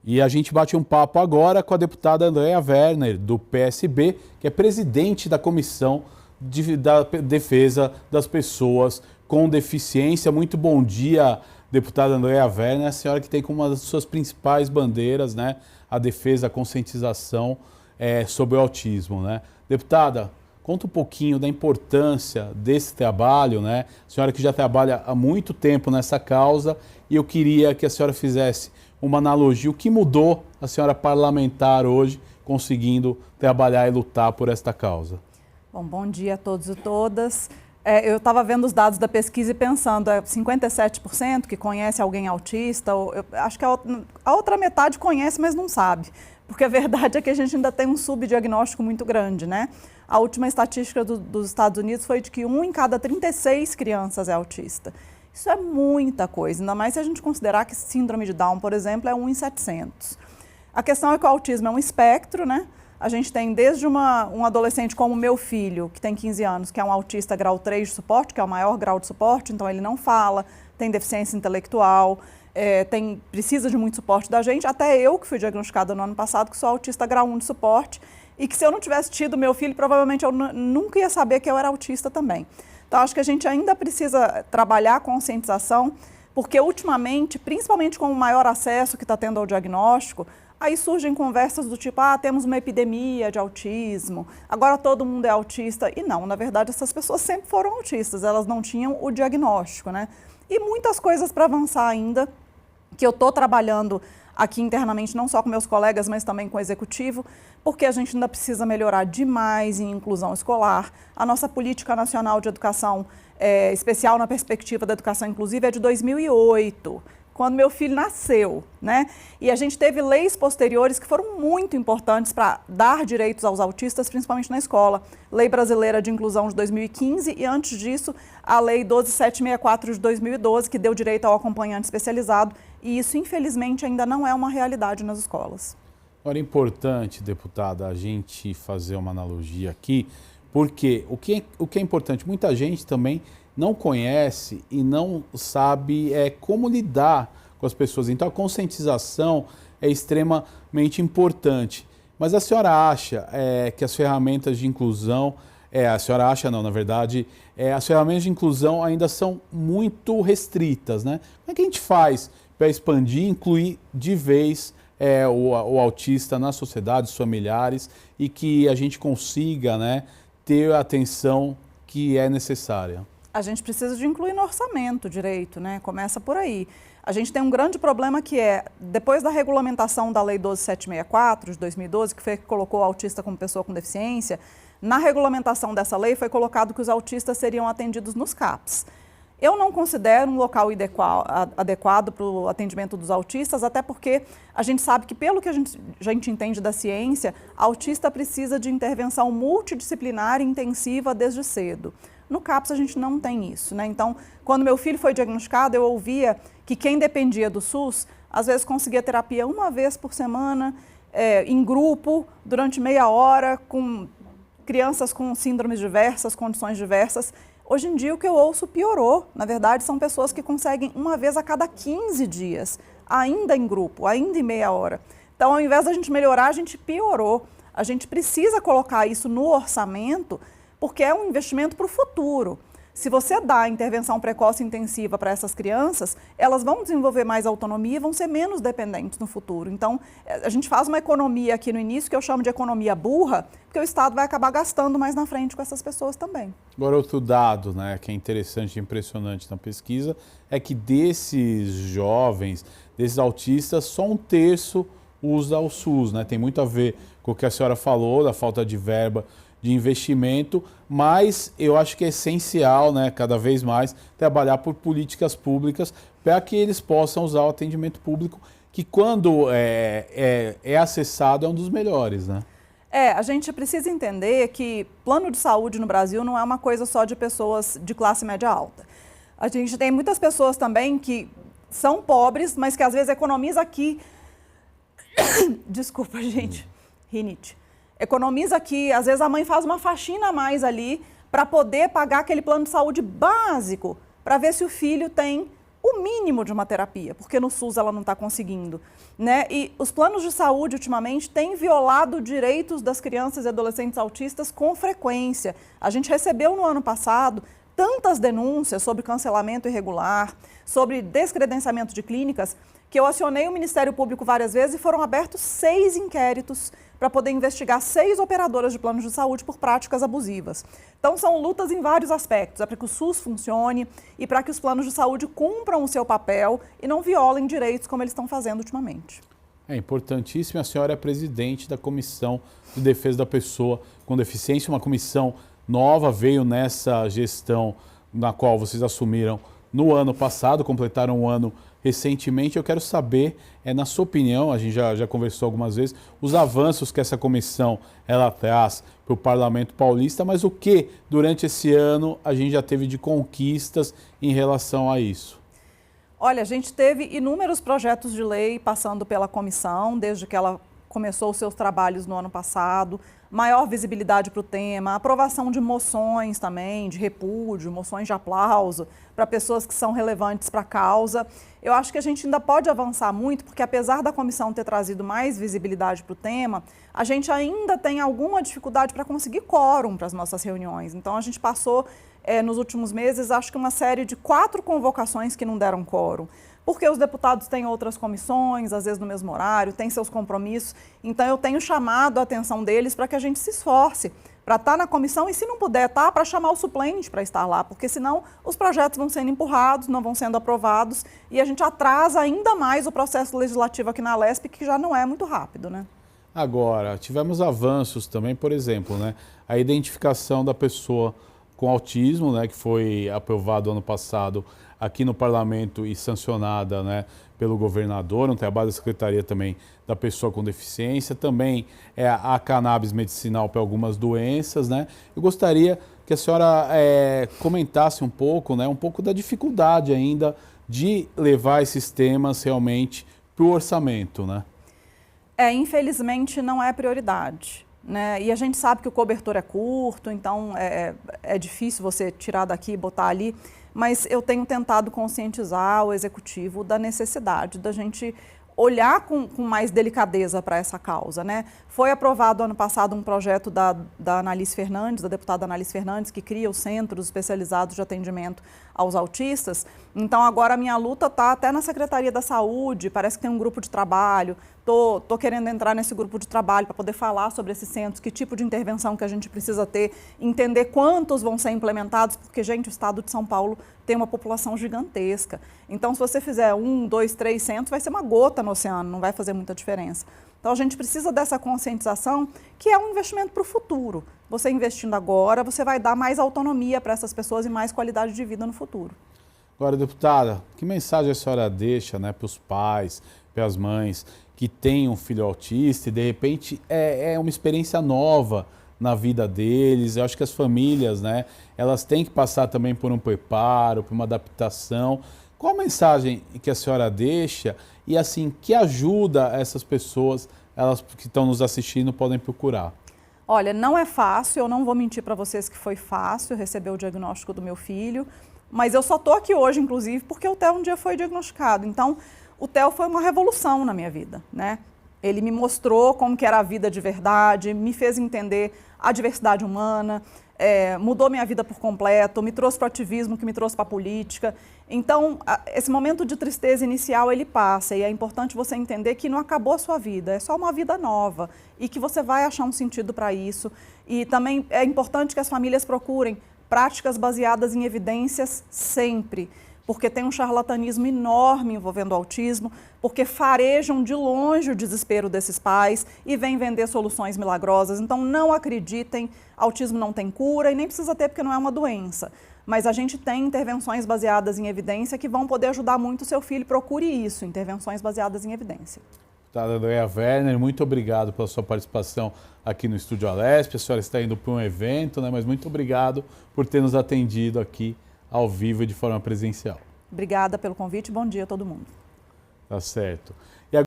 E a gente bate um papo agora com a deputada Andréa Werner, do PSB, que é presidente da Comissão da Defesa das Pessoas com Deficiência. Muito bom dia, deputada Andréa Werner, a senhora que tem como uma das suas principais bandeiras, né, a defesa, a conscientização sobre o autismo, né? Deputada, conta um pouquinho da importância desse trabalho, né? A senhora que já trabalha há muito tempo nessa causa, e eu queria que a senhora fizesse uma analogia, o que mudou a senhora parlamentar hoje, conseguindo trabalhar e lutar por esta causa? Bom dia a todos e todas. Eu estava vendo os dados da pesquisa e pensando, 57% que conhece alguém autista, eu acho que a outra metade conhece, mas não sabe. Porque a verdade é que a gente ainda tem um subdiagnóstico muito grande, né? A última estatística dos Estados Unidos foi de que 1 em cada 36 crianças é autista. Isso é muita coisa, ainda mais se a gente considerar que síndrome de Down, por exemplo, é 1 em 700. A questão é que o autismo é um espectro, né? A gente tem desde um adolescente como o meu filho, que tem 15 anos, que é um autista grau 3 de suporte, que é o maior grau de suporte, então ele não fala, tem deficiência intelectual, precisa de muito suporte da gente, até eu, que fui diagnosticada no ano passado, que sou autista grau 1 de suporte, e que se eu não tivesse tido meu filho, provavelmente eu nunca ia saber que eu era autista também. Então, acho que a gente ainda precisa trabalhar a conscientização, porque ultimamente, principalmente com o maior acesso que está tendo ao diagnóstico, aí surgem conversas do tipo, temos uma epidemia de autismo, agora todo mundo é autista. E não, na verdade, essas pessoas sempre foram autistas, elas não tinham o diagnóstico, né? E muitas coisas para avançar ainda, que eu estou trabalhando aqui internamente, não só com meus colegas, mas também com o executivo, porque a gente ainda precisa melhorar demais em inclusão escolar. A nossa política nacional de educação especial na perspectiva da educação inclusiva é de 2008, quando meu filho nasceu, né? E a gente teve leis posteriores que foram muito importantes para dar direitos aos autistas, principalmente na escola. Lei Brasileira de Inclusão de 2015 e, antes disso, a Lei 12764 de 2012, que deu direito ao acompanhante especializado. E isso, infelizmente, ainda não é uma realidade nas escolas. Agora, é importante, deputada, a gente fazer uma analogia aqui, porque o que é importante, muita gente também não conhece e não sabe como lidar com as pessoas. Então, a conscientização é extremamente importante. Mas a senhora acha que as ferramentas de inclusão... a senhora acha não, na verdade, as ferramentas de inclusão ainda são muito restritas, né? Como é que a gente faz para expandir e incluir de vez o autista na sociedade, os familiares, e que a gente consiga, né, ter a atenção que é necessária? A gente precisa de incluir no orçamento direito, né? Começa por aí. A gente tem um grande problema que depois da regulamentação da Lei 12764 de 2012, que foi que colocou o autista como pessoa com deficiência, na regulamentação dessa lei foi colocado que os autistas seriam atendidos nos CAPs. Eu não considero um local adequado para o atendimento dos autistas, até porque a gente sabe que, pelo que a gente entende da ciência, autista precisa de intervenção multidisciplinar e intensiva desde cedo. No CAPS a gente não tem isso, né? Então, quando meu filho foi diagnosticado, eu ouvia que quem dependia do SUS, às vezes conseguia terapia uma vez por semana, em grupo, durante meia hora, com crianças com síndromes diversas, condições diversas. Hoje em dia o que eu ouço piorou. Na verdade, são pessoas que conseguem uma vez a cada 15 dias, ainda em grupo, ainda em meia hora. Então, ao invés da gente melhorar, a gente piorou. A gente precisa colocar isso no orçamento, porque é um investimento para o futuro. Se você dá a intervenção precoce intensiva para essas crianças, elas vão desenvolver mais autonomia e vão ser menos dependentes no futuro. Então, a gente faz uma economia aqui no início, que eu chamo de economia burra, porque o Estado vai acabar gastando mais na frente com essas pessoas também. Agora, outro dado, né, que é interessante e impressionante na pesquisa, é que desses jovens, desses autistas, só 1/3 usa o SUS, né? Tem muito a ver com o que a senhora falou, da falta de verba de investimento, mas eu acho que é essencial, né, cada vez mais, trabalhar por políticas públicas para que eles possam usar o atendimento público, que quando é acessado é um dos melhores, né? A gente precisa entender que plano de saúde no Brasil não é uma coisa só de pessoas de classe média alta. A gente tem muitas pessoas também que são pobres, mas que às vezes economiza aqui... Desculpa, gente. Rinite. Economiza aqui, às vezes a mãe faz uma faxina a mais ali para poder pagar aquele plano de saúde básico, para ver se o filho tem o mínimo de uma terapia, porque no SUS ela não está conseguindo, né? E os planos de saúde, ultimamente, têm violado direitos das crianças e adolescentes autistas com frequência. A gente recebeu no ano passado tantas denúncias sobre cancelamento irregular, sobre descredenciamento de clínicas, que eu acionei o Ministério Público várias vezes e foram abertos 6 inquéritos para poder investigar 6 operadoras de planos de saúde por práticas abusivas. Então, são lutas em vários aspectos, para que o SUS funcione e para que os planos de saúde cumpram o seu papel e não violem direitos como eles estão fazendo ultimamente. É importantíssimo. A senhora é presidente da Comissão de Defesa da Pessoa com Deficiência, uma comissão nova, veio nessa gestão na qual vocês assumiram no ano passado, completaram um ano recentemente. Eu quero saber, na sua opinião, a gente já conversou algumas vezes, os avanços que essa comissão ela traz para o Parlamento Paulista, mas o que durante esse ano a gente já teve de conquistas em relação a isso? Olha, a gente teve inúmeros projetos de lei passando pela comissão, desde que ela começou os seus trabalhos no ano passado, maior visibilidade para o tema, aprovação de moções também, de repúdio, moções de aplauso para pessoas que são relevantes para a causa. Eu acho que a gente ainda pode avançar muito, porque apesar da comissão ter trazido mais visibilidade para o tema, a gente ainda tem alguma dificuldade para conseguir quórum para as nossas reuniões. Então, a gente passou, nos últimos meses, acho que uma série de 4 convocações que não deram quórum. Porque os deputados têm outras comissões, às vezes no mesmo horário, têm seus compromissos. Então, eu tenho chamado a atenção deles para que a gente se esforce para estar na comissão e, se não puder estar, para chamar o suplente para estar lá, porque senão os projetos vão sendo empurrados, não vão sendo aprovados e a gente atrasa ainda mais o processo legislativo aqui na Alesp, que já não é muito rápido, né? Agora, tivemos avanços também, por exemplo, né, a identificação da pessoa com autismo, né, que foi aprovado ano passado aqui no Parlamento e sancionada, né, pelo governador, um trabalho da Secretaria também da Pessoa com Deficiência, também a cannabis medicinal para algumas doenças, né. Eu gostaria que a senhora comentasse um pouco da dificuldade ainda de levar esses temas realmente para o orçamento, né. Infelizmente não é prioridade, né? E a gente sabe que o cobertor é curto, então é difícil você tirar daqui e botar ali, mas eu tenho tentado conscientizar o executivo da necessidade da gente olhar com mais delicadeza para essa causa, né? Foi aprovado ano passado um projeto da Analice Fernandes, da deputada Analice Fernandes, que cria os centros especializados de atendimento aos autistas. Então, agora a minha luta está até na Secretaria da Saúde, parece que tem um grupo de trabalho. Tô querendo entrar nesse grupo de trabalho para poder falar sobre esses centros, que tipo de intervenção que a gente precisa ter, entender quantos vão ser implementados, porque, gente, o estado de São Paulo tem uma população gigantesca. Então, se você fizer 1, 2, 3 centros, vai ser uma gota no oceano, não vai fazer muita diferença. Então, a gente precisa dessa conscientização, que é um investimento para o futuro. Você investindo agora, você vai dar mais autonomia para essas pessoas e mais qualidade de vida no futuro. Agora, deputada, que mensagem a senhora deixa, né, para os pais, para as mães que têm um filho autista e, de repente, é uma experiência nova na vida deles? Eu acho que as famílias, né, elas têm que passar também por um preparo, por uma adaptação. Qual a mensagem que a senhora deixa e, assim, que ajuda essas pessoas, elas que estão nos assistindo, podem procurar? Olha, não é fácil, eu não vou mentir para vocês que foi fácil receber o diagnóstico do meu filho, mas eu só estou aqui hoje, inclusive, porque o Theo um dia foi diagnosticado. Então, o Theo foi uma revolução na minha vida, né? Ele me mostrou como que era a vida de verdade, me fez entender a diversidade humana, mudou minha vida por completo, me trouxe para o ativismo, que me trouxe para a política. Então, esse momento de tristeza inicial, ele passa, e é importante você entender que não acabou a sua vida, é só uma vida nova, e que você vai achar um sentido para isso. E também é importante que as famílias procurem práticas baseadas em evidências sempre, porque tem um charlatanismo enorme envolvendo o autismo, porque farejam de longe o desespero desses pais e vêm vender soluções milagrosas. Então, não acreditem, autismo não tem cura e nem precisa ter porque não é uma doença. Mas a gente tem intervenções baseadas em evidência que vão poder ajudar muito o seu filho. Procure isso, intervenções baseadas em evidência. Deputada Andréa Werner, muito obrigado pela sua participação aqui no Estúdio Alesp. A senhora está indo para um evento, né? Mas muito obrigado por ter nos atendido aqui ao vivo e de forma presencial. Obrigada pelo convite. Bom dia a todo mundo. Tá certo.